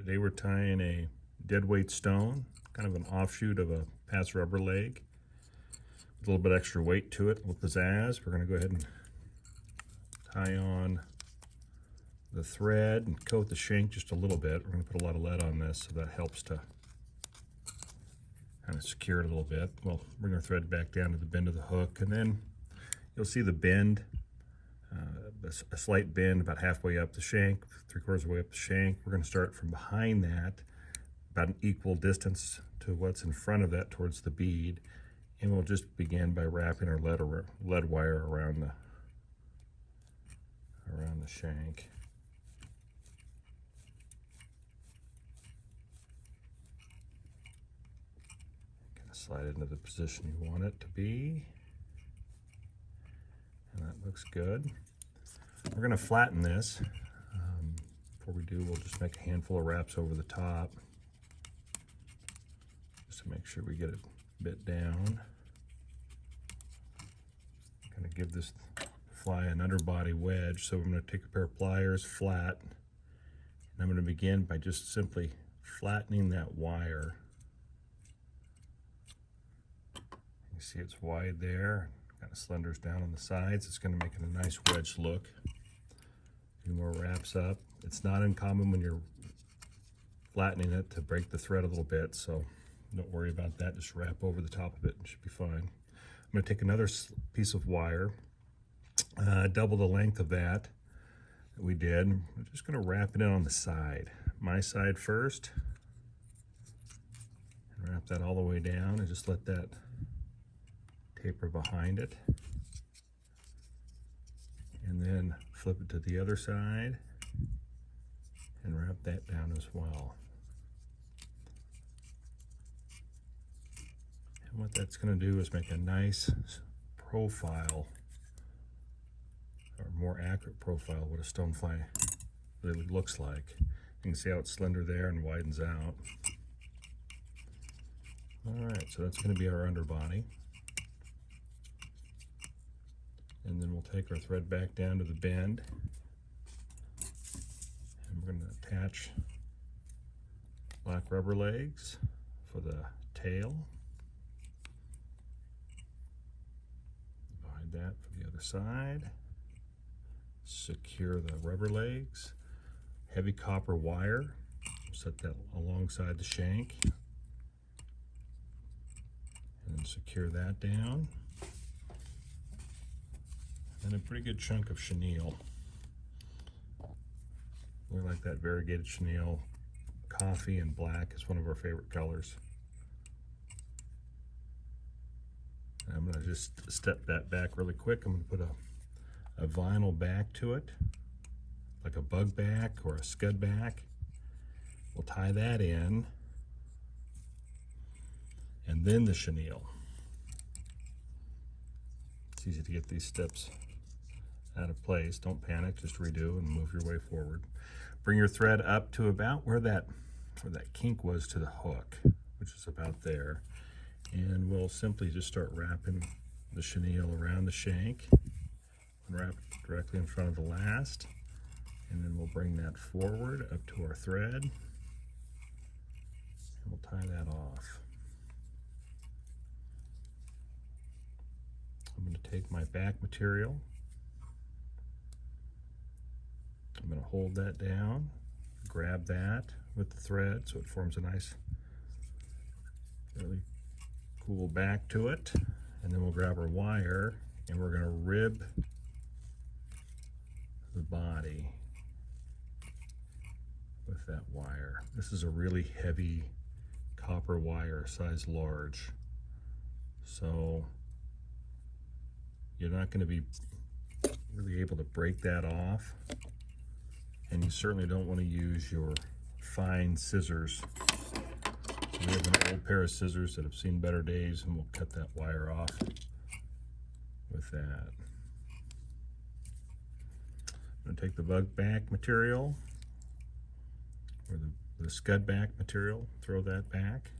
Today we're tying a dead weight stone, kind of an offshoot of a pass rubber leg. With a little bit extra weight to it, a little pizzazz. We're going to go ahead and tie on the thread and coat the shank just a little bit. We're going to put a lot of lead on this, so that helps to kind of secure it a little bit. We'll bring our thread back down to the bend of the hook, and then you'll see the bend, a slight bend about halfway up the shank, 3/4 of the way up the shank. We're going to start from behind that, about an equal distance to what's in front of that towards the bead, and we'll just begin by wrapping our lead wire around the shank. Kind of slide it into the position you want it to be, and that looks good. We're going to flatten this. Before we do, we'll just make a handful of wraps over the top, just to make sure we get it a bit down. Kind of give this fly an underbody wedge. So I'm going to take a pair of pliers, flat, and I'm going to begin by just simply flattening that wire. You see it's wide there, kind of slenders down on the sides. It's going to make it a nice wedge look. A few more wraps up. It's not uncommon when you're flattening it to break the thread a little bit, so don't worry about that. Just wrap over the top of it and it should be fine. I'm going to take another piece of wire, double the length of that we did. I'm just going to wrap it in on the side. My side first. And wrap that all the way down and just let that taper behind it. And then flip it to the other side and wrap that down as well. And what that's going to do is make a nice profile, or more accurate profile, what a stonefly really looks like. You can see how it's slender there and widens out. Alright, so that's going to be our underbody. And then we'll take our thread back down to the bend, and we're going to attach black rubber legs for the tail. Divide that for the other side. Secure the rubber legs. Heavy copper wire. Set that alongside the shank. And then secure that down. And a pretty good chunk of chenille. We like that variegated chenille. Coffee and black is one of our favorite colors. And I'm going to just step that back really quick. I'm going to put a vinyl back to it, like a bug back or a scud back. We'll tie that in, and then the chenille. It's easy to get these steps out of place. Don't panic, just redo and move your way forward. Bring your thread up to about where that kink was to the hook, which is about there. And we'll simply just start wrapping the chenille around the shank and wrap it directly in front of the last. And then we'll bring that forward up to our thread, and we'll tie that off. I'm going to take my back material. I'm going to hold that down, grab that with the thread so it forms a nice, really cool back to it. And then we'll grab our wire and we're going to rib the body with that wire. This is a really heavy copper wire, size large. So you're not going to be really able to break that off. And you certainly don't want to use your fine scissors. So we have an old pair of scissors that have seen better days, and we'll cut that wire off with that. I'm going to take the bug back material, or the scud back material, throw that back,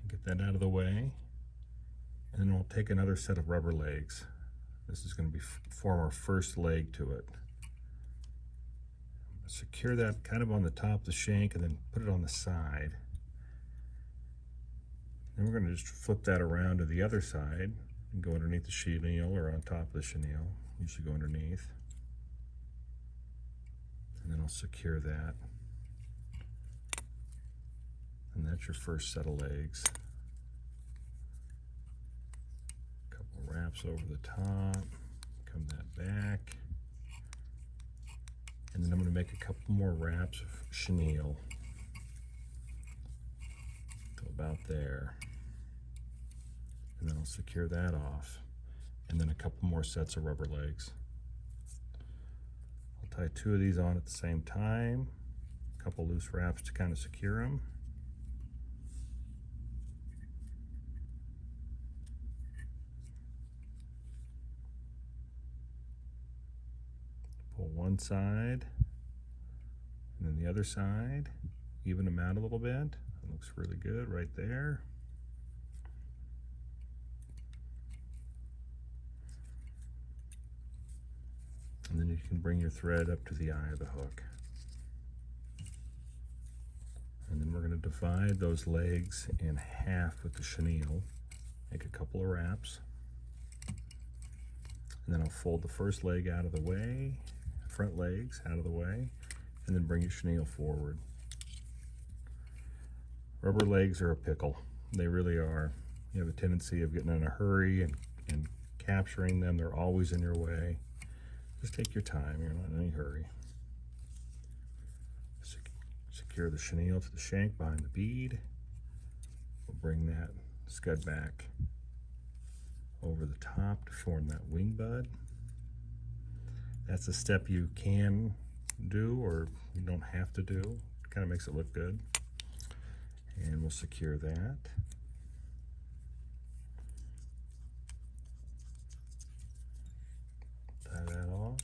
and get that out of the way. And then we'll take another set of rubber legs. This is going to form our first leg to it. secure that kind of on the top of the shank and then put it on the side. Then we're going to just flip that around to the other side and go underneath the chenille or on top of the chenille. Usually go underneath. And then I'll secure that. And that's your first set of legs. A couple wraps over the top, come that back. And then I'm going to make a couple more wraps of chenille. Go about there. And then I'll secure that off. And then a couple more sets of rubber legs. I'll tie 2 of these on at the same time. A couple loose wraps to kind of secure them. Pull one side, and then the other side, even them out a little bit. That looks really good right there. And then you can bring your thread up to the eye of the hook. And then we're going to divide those legs in half with the chenille, make a couple of wraps. And then I'll fold the first leg out of the way, front legs out of the way, and then bring your chenille forward. Rubber legs are a pickle. They really are. You have a tendency of getting in a hurry and capturing them. They're always in your way. Just take your time. You're not in any hurry. Secure the chenille to the shank behind the bead. We'll bring that scud back over the top to form that wing bud. That's a step you can do or you don't have to do. It kind of makes it look good. And we'll secure that. Tie that off.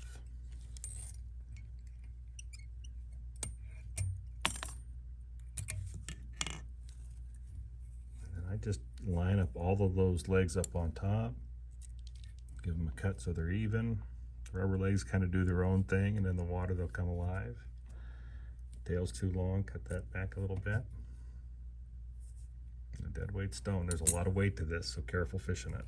And then I just line up all of those legs up on top. Give them a cut so they're even. Rubber legs kind of do their own thing, and in the water they'll come alive. Tail's too long, cut that back a little bit. And a dead weight stone, there's a lot of weight to this, so careful fishing it.